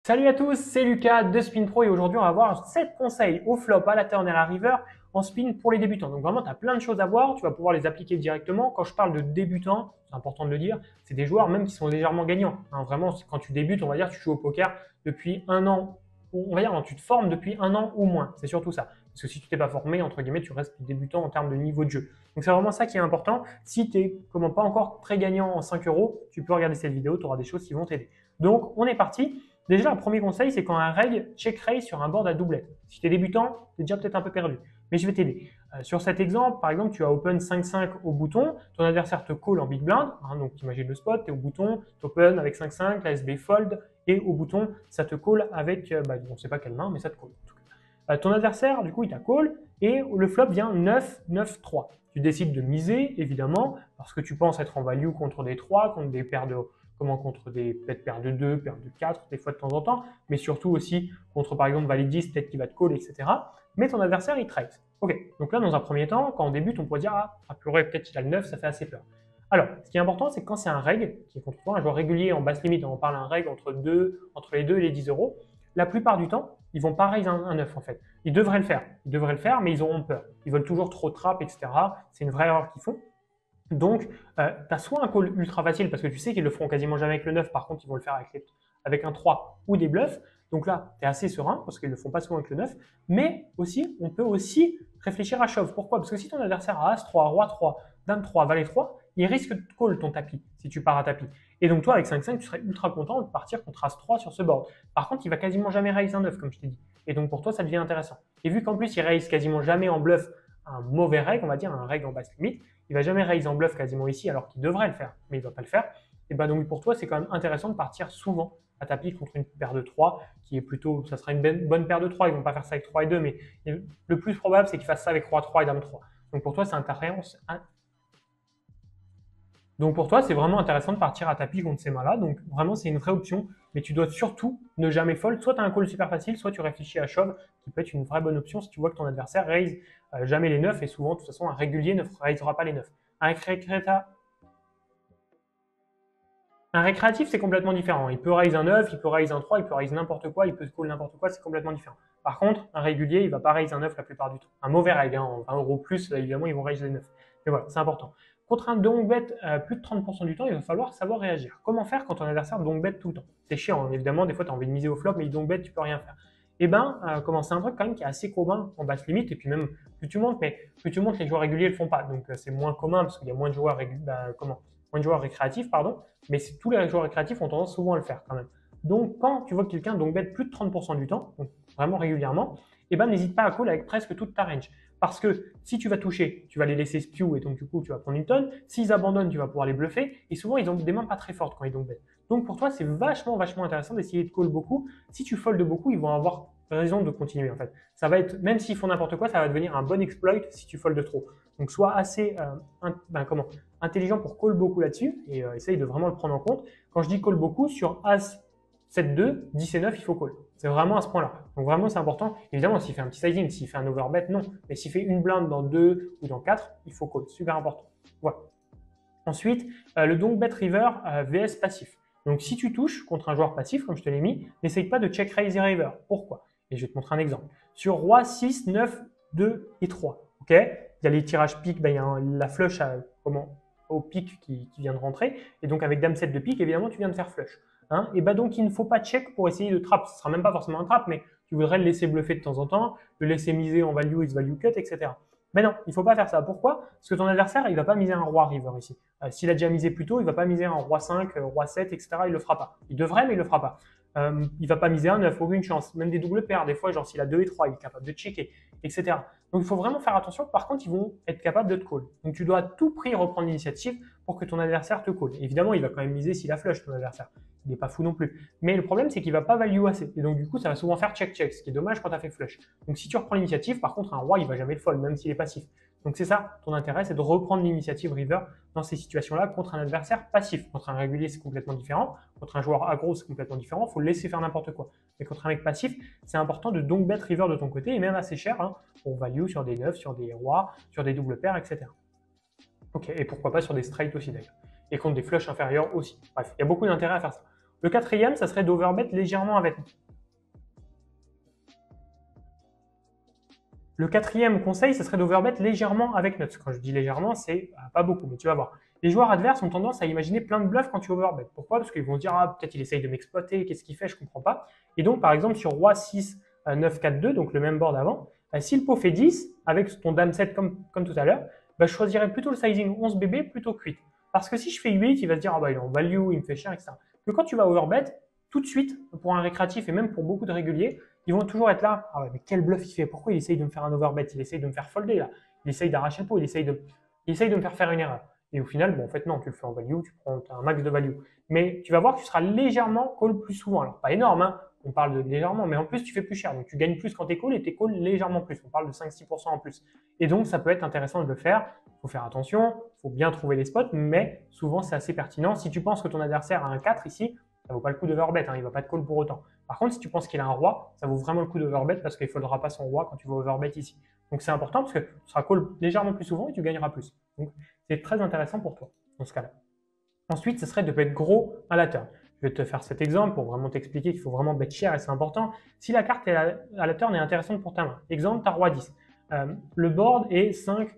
Salut à tous, c'est Lucas de Spin Pro et aujourd'hui on va voir 7 conseils au flop, à la turn et à la river en spin pour les débutants. Donc vraiment tu as plein de choses à voir, tu vas pouvoir les appliquer directement. Quand je parle de débutants, c'est important de le dire, c'est des joueurs même qui sont légèrement gagnants. Vraiment quand tu débutes, on va dire tu joues au poker depuis un an, on va dire tu te formes depuis un an ou moins, c'est surtout ça. Parce que si tu t'es pas formé, entre guillemets, tu restes débutant en termes de niveau de jeu. Donc c'est vraiment ça qui est important. Si tu n'es pas encore très gagnant en 5 euros, tu peux regarder cette vidéo, tu auras des choses qui vont t'aider. Donc on est parti. Déjà, le premier conseil, c'est quand un reg check raise sur un board à doublette. Si tu es débutant, tu es déjà peut-être un peu perdu, mais je vais t'aider. Sur cet exemple, par exemple, tu as open 5-5 au bouton, ton adversaire te call en big blind, donc tu imagines le spot, tu es au bouton, tu open avec 5-5, la SB fold, et au bouton, ça te call avec, on ne sait pas quelle main, mais ça te call. En tout cas. Ton adversaire, du coup, il t'a call, et le flop vient 9-9-3. Tu décides de miser, évidemment, parce que tu penses être en value contre des 3, contre des paires de contre des peut-être paires de 2, paires de 4, des fois de temps en temps, mais surtout aussi contre par exemple valet 10, peut-être qu'il va te call, etc. Mais ton adversaire, il trade. Ok, donc là, dans un premier temps, quand on débute, on pourrait dire, purée, peut-être qu'il a le 9, ça fait assez peur. Alors, ce qui est important, c'est que quand c'est un reg, qui est contre toi, un joueur régulier en basse limite, on parle d'un reg entre les 2 et les 10 euros, la plupart du temps, ils vont pas raise un 9 en fait. Ils devraient le faire, mais ils auront peur. Ils veulent toujours trop trap, etc. C'est une vraie erreur qu'ils font. Donc, tu as soit un call ultra facile parce que tu sais qu'ils le feront quasiment jamais avec le 9, par contre, ils vont le faire avec un 3 ou des bluffs. Donc là, tu es assez serein parce qu'ils ne le font pas souvent avec le 9. Mais aussi, on peut aussi réfléchir à shove. Pourquoi? Parce que si ton adversaire a As-3, Roi-3, Dame-3, Valet-3, il risque de call ton tapis si tu pars à tapis. Et donc toi, avec 5-5, tu serais ultra content de partir contre As-3 sur ce board. Par contre, il va quasiment jamais raise un 9, comme je t'ai dit. Et donc pour toi, ça devient intéressant. Et vu qu'en plus, il raise quasiment jamais en bluff un mauvais reg, on va dire un reg en basse limite, il va jamais raise en bluff quasiment ici alors qu'il devrait le faire, mais il ne va pas le faire. Et ben donc pour toi, c'est quand même intéressant de partir souvent à tapis contre une paire de 3 qui est plutôt, ça sera une bonne paire de 3. Ils ne vont pas faire ça avec 3 et 2, mais le plus probable, c'est qu'ils fassent ça avec Roi 3 et Dame 3. Donc pour toi, c'est intéressant. Donc pour toi, c'est vraiment intéressant de partir à tapis contre ces mains-là. Donc vraiment, c'est une vraie option. Mais tu dois surtout ne jamais fold. Soit tu as un call super facile, soit tu réfléchis à shove, qui peut être une vraie bonne option si tu vois que ton adversaire raise jamais les 9. Et souvent, de toute façon, un régulier ne raisera pas les 9. Un récréatif, c'est complètement différent. Il peut raise un 9, il peut raise un 3, il peut raise n'importe quoi, il peut call n'importe quoi, c'est complètement différent. Par contre, un régulier, il ne va pas raise un 9 la plupart du temps. Un mauvais reg, en 20 euros plus, évidemment, ils vont raise les 9. Mais voilà, c'est important. Contre un donk bet plus de 30% du temps, il va falloir savoir réagir. Comment faire quand ton adversaire donk bet tout le temps? C'est chiant, hein, évidemment, des fois tu as envie de miser au flop, mais il donk bet, tu peux rien faire. Eh ben, c'est un truc quand même qui est assez commun en basse limite, et puis même plus tu montes, mais plus tu montes, les joueurs réguliers le font pas. Donc c'est moins commun parce qu'il y a moins de joueurs, moins de joueurs récréatifs, pardon, mais tous les joueurs récréatifs ont tendance souvent à le faire quand même. Donc quand tu vois que quelqu'un donc bet plus de 30% du temps, donc vraiment régulièrement, eh ben n'hésite pas à call avec presque toute ta range. Parce que si tu vas toucher, tu vas les laisser spew et donc du coup tu vas prendre une tonne. S'ils abandonnent, tu vas pouvoir les bluffer. Et souvent ils ont des mains pas très fortes quand ils donc bet. Donc pour toi c'est vachement intéressant d'essayer de call beaucoup. Si tu foldes beaucoup, ils vont avoir raison de continuer en fait. Ça va être, même s'ils font n'importe quoi, ça va devenir un bon exploit si tu foldes trop. Donc sois assez intelligent pour call beaucoup là-dessus et essaye de vraiment le prendre en compte. Quand je dis call beaucoup, sur As 7-2, 10 et 9, il faut call. C'est vraiment à ce point-là. Donc vraiment, c'est important. Évidemment, s'il fait un petit sizing, s'il fait un overbet, non. Mais s'il fait une blinde dans 2 ou dans 4, il faut call. Super important. Voilà. Ensuite, le donk bet river VS passif. Donc si tu touches contre un joueur passif, comme je te l'ai mis, n'essaye pas de check raise et river. Pourquoi? Et je vais te montrer un exemple. Sur roi 6, 9, 2 et 3. Ok, il y a les tirages pique, il y a la flush au pique qui vient de rentrer. Et donc avec dame 7 de pique, évidemment, tu viens de faire flush. Hein, et bah donc il ne faut pas check pour essayer de trap. Ce ne sera même pas forcément un trap, mais tu voudrais le laisser bluffer de temps en temps, le laisser miser en value, is value cut, etc. Mais non, il ne faut pas faire ça. Pourquoi? Parce que ton adversaire, il ne va pas miser un roi river ici. S'il a déjà misé plus tôt, il ne va pas miser un roi 5, roi 7, etc. Il ne le fera pas. Il devrait, mais il ne le fera pas. Il ne va pas miser un 9, aucune chance. Même des doubles paires, des fois, genre s'il a 2 et 3, il est capable de checker, etc. Donc il faut vraiment faire attention. Par contre, ils vont être capables de te call. Donc tu dois à tout prix reprendre l'initiative pour que ton adversaire te call. Évidemment, il va quand même miser s'il a flush, ton adversaire. Il n'est pas fou non plus. Mais le problème, c'est qu'il ne va pas value assez. Et donc, du coup, ça va souvent faire check-check, ce qui est dommage quand tu as fait flush. Donc, si tu reprends l'initiative, par contre, un roi, il ne va jamais le fold, même s'il est passif. Donc, c'est ça, ton intérêt, c'est de reprendre l'initiative river dans ces situations-là contre un adversaire passif. Contre un régulier, c'est complètement différent. Contre un joueur aggro, c'est complètement différent. Il faut le laisser faire n'importe quoi. Mais contre un mec passif, c'est important de donc bet river de ton côté, et même assez cher, hein, pour value sur des 9, sur des rois, sur des doubles paires, etc. Ok, et pourquoi pas sur des straight aussi d'ailleurs. Et contre des flushs inférieurs aussi. Bref, il y a beaucoup d'intérêt à faire ça. Le quatrième, ça serait d'overbet légèrement avec. Le quatrième conseil, ce serait d'overbet légèrement avec nuts. Quand je dis légèrement, c'est pas beaucoup, mais tu vas voir. Les joueurs adverses ont tendance à imaginer plein de bluffs quand tu overbet. Pourquoi? Parce qu'ils vont se dire, ah, peut-être il essaye de m'exploiter, qu'est-ce qu'il fait, je comprends pas. Et donc, par exemple, sur roi 6, 9, 4, 2, donc le même board avant, si le pot fait 10, avec ton dame 7 comme tout à l'heure, je choisirais plutôt le sizing 11 BB plutôt que 8. Parce que si je fais 8, il va se dire, ah bah il est en value, il me fait cher, etc. Que quand tu vas overbet, tout de suite, pour un récréatif et même pour beaucoup de réguliers, ils vont toujours être là. Ah ouais, mais quel bluff il fait? Pourquoi il essaye de me faire un overbet? Il essaye de me faire folder là. Il essaye d'arracher le pot, il essaye de me faire une erreur. Et au final, bon, en fait, non, tu le fais en value, tu prends un max de value. Mais tu vas voir que tu seras légèrement call plus souvent. Alors, pas énorme, hein, on parle de légèrement, mais en plus, tu fais plus cher. Donc, tu gagnes plus quand tu es call et tu es call légèrement plus. On parle de 5-6% en plus. Et donc, ça peut être intéressant de le faire. Il faut faire attention, il faut bien trouver les spots, mais souvent, c'est assez pertinent. Si tu penses que ton adversaire a un 4 ici, ça vaut pas le coup d'overbet, hein, il va pas te call pour autant. Par contre, si tu penses qu'il a un roi, ça vaut vraiment le coup d'overbet parce qu'il ne faudra pas son roi quand tu vas overbet ici. Donc c'est important parce que tu seras call légèrement plus souvent et tu gagneras plus. Donc c'est très intéressant pour toi dans ce cas-là. Ensuite, ce serait de bet gros à la turn. Je vais te faire cet exemple pour vraiment t'expliquer qu'il faut vraiment bet cher et c'est important. Si la carte à la turn est intéressante pour ta main, exemple, tu as roi 10. Le board est 5,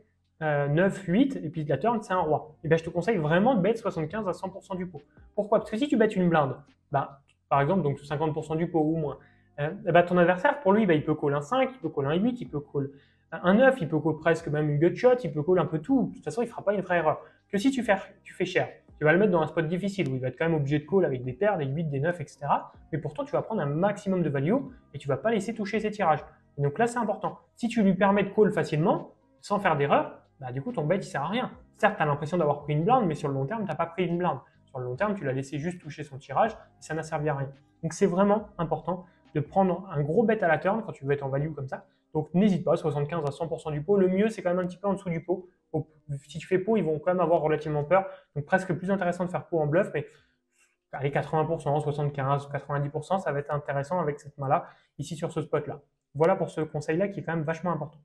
9, 8 et puis la turn c'est un roi. Et bien, je te conseille vraiment de bet 75 à 100% du pot. Pourquoi? Parce que si tu bets une blinde, par exemple, donc 50% du pot ou moins, ton adversaire, pour lui, il peut call un 5, il peut call un 8, il peut call un 9, il peut call presque même une gut shot, il peut call un peu tout. De toute façon, il ne fera pas une vraie erreur. Que si tu fais cher, tu vas le mettre dans un spot difficile où il va être quand même obligé de call avec des paires, des 8, des 9, etc. Mais pourtant, tu vas prendre un maximum de value et tu ne vas pas laisser toucher ses tirages. Et donc là, c'est important. Si tu lui permets de call facilement, sans faire d'erreur, du coup, ton bet, il ne sert à rien. Certes, tu as l'impression d'avoir pris une blinde, mais sur le long terme, tu n'as pas pris une blinde. Sur le long terme, tu l'as laissé juste toucher son tirage et ça n'a servi à rien. Donc, c'est vraiment important de prendre un gros bet à la turn quand tu veux être en value comme ça. Donc, n'hésite pas, 75 à 100% du pot. Le mieux, c'est quand même un petit peu en dessous du pot. Si tu fais pot, ils vont quand même avoir relativement peur. Donc, presque plus intéressant de faire pot en bluff, mais allez, 80%, 75, 90%, ça va être intéressant avec cette main-là, ici sur ce spot-là. Voilà pour ce conseil-là qui est quand même vachement important.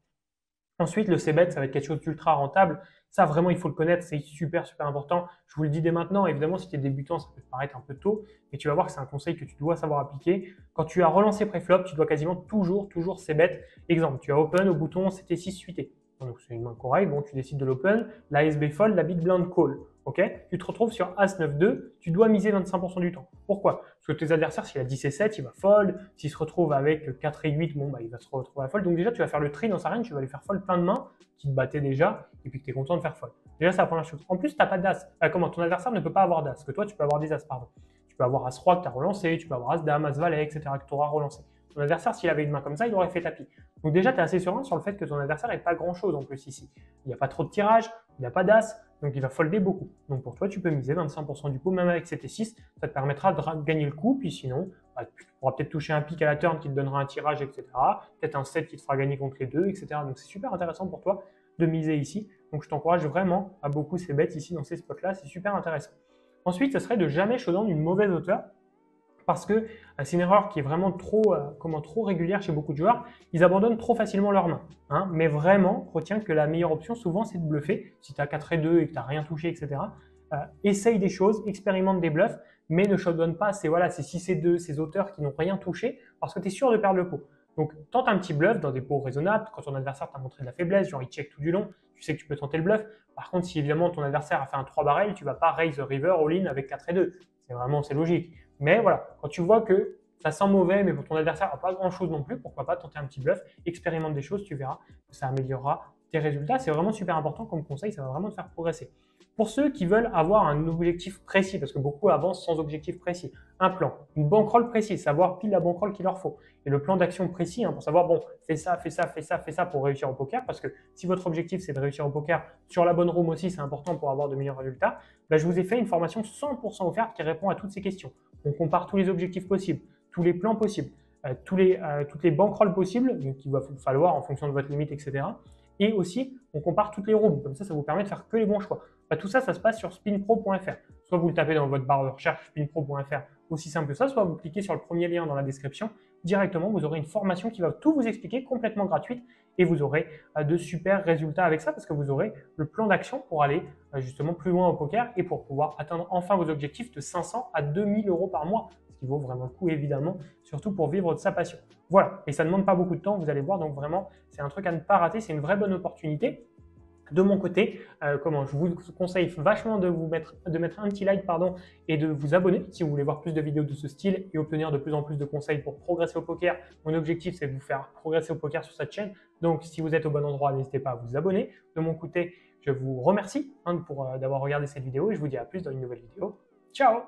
Ensuite, le c-bet, ça va être quelque chose d'ultra rentable. Ça, vraiment, il faut le connaître. C'est super, super important. Je vous le dis dès maintenant. Évidemment, si tu es débutant, ça peut te paraître un peu tôt. Mais tu vas voir que c'est un conseil que tu dois savoir appliquer. Quand tu as relancé préflop, tu dois quasiment toujours c-bet. Exemple, tu as open au bouton CT6 suité. Donc, c'est une main correcte. Bon, tu décides de l'open. La SB fold, la big blind call. Ok, tu te retrouves sur As-9-2, tu dois miser 25% du temps. Pourquoi? Parce que tes adversaires, s'il a 10 et 7, il va fold. S'il se retrouve avec 4 et 8, il va se retrouver à fold. Donc déjà, tu vas faire le tri dans sa range, tu vas lui faire fold plein de mains qui te battaient déjà et puis que tu es content de faire fold. Déjà, c'est la première chose. En plus, tu n'as pas d'As. Ton adversaire ne peut pas avoir d'As, que toi, tu peux avoir des As, pardon. Tu peux avoir As-Roi que tu as relancé, tu peux avoir As-Dame, As-Valet, etc. que tu auras relancé. Ton adversaire, s'il avait une main comme ça, il aurait fait tapis. Donc déjà, tu es assez serein sur le fait que ton adversaire n'ait pas grand-chose en plus ici. Il n'y a pas trop de tirage, il n'y a pas d'As, donc il va folder beaucoup. Donc pour toi, tu peux miser 25% du pot, même avec CT6, ça te permettra de gagner le coup, puis sinon, tu pourras peut-être toucher un pic à la turn qui te donnera un tirage, etc. Peut-être un 7 qui te fera gagner contre les deux, etc. Donc c'est super intéressant pour toi de miser ici. Donc je t'encourage vraiment à beaucoup ces bêtes ici dans ces spots-là, c'est super intéressant. Ensuite, ce serait de jamais showdown d'une mauvaise hauteur, parce que c'est une erreur qui est vraiment trop régulière chez beaucoup de joueurs. Ils abandonnent trop facilement leurs mains. Hein, mais vraiment, retiens que la meilleure option, souvent, c'est de bluffer. Si tu as 4 et 2 et que tu n'as rien touché, etc., essaye des choses, expérimente des bluffs, mais ne showdown pas ces 6 et 2, ces auteurs qui n'ont rien touché, parce que tu es sûr de perdre le pot. Donc, tente un petit bluff dans des pots raisonnables. Quand ton adversaire t'a montré de la faiblesse, genre il check tout du long, tu sais que tu peux tenter le bluff. Par contre, si évidemment ton adversaire a fait un 3 barrel, tu ne vas pas raise the river all-in avec 4 et 2. C'est logique. Mais voilà, quand tu vois que ça sent mauvais, mais pour ton adversaire n'a pas grand-chose non plus, pourquoi pas tenter un petit bluff, expérimente des choses, tu verras que ça améliorera tes résultats. C'est vraiment super important comme conseil, ça va vraiment te faire progresser. Pour ceux qui veulent avoir un objectif précis, parce que beaucoup avancent sans objectif précis, un plan, une bankroll précise, savoir pile la bankroll qu'il leur faut, et le plan d'action précis pour savoir, bon, fais ça, fais ça, fais ça, fais ça pour réussir au poker, parce que si votre objectif c'est de réussir au poker, sur la bonne room aussi, c'est important pour avoir de meilleurs résultats, je vous ai fait une formation 100% offerte qui répond à toutes ces questions. On compare tous les objectifs possibles, tous les plans possibles, toutes les bankrolls possibles qu'il va falloir en fonction de votre limite, etc. Et aussi, on compare toutes les rooms. Comme ça vous permet de faire que les bons choix. Tout ça, ça se passe sur spinpro.fr. Soit vous le tapez dans votre barre de recherche spinpro.fr, aussi simple que ça, soit vous cliquez sur le premier lien dans la description directement. Vous aurez une formation qui va tout vous expliquer, complètement gratuite, et vous aurez de super résultats avec ça parce que vous aurez le plan d'action pour aller justement plus loin au poker et pour pouvoir atteindre enfin vos objectifs de 500 à 2000 euros par mois, ce qui vaut vraiment le coup évidemment, surtout pour vivre de sa passion. Voilà, et ça ne demande pas beaucoup de temps, vous allez voir, donc vraiment c'est un truc à ne pas rater, c'est une vraie bonne opportunité. De mon côté, je vous conseille vachement de mettre un petit like et de vous abonner si vous voulez voir plus de vidéos de ce style et obtenir de plus en plus de conseils pour progresser au poker. Mon objectif, c'est de vous faire progresser au poker sur cette chaîne. Donc, si vous êtes au bon endroit, n'hésitez pas à vous abonner. De mon côté, je vous remercie d'avoir regardé cette vidéo et je vous dis à plus dans une nouvelle vidéo. Ciao!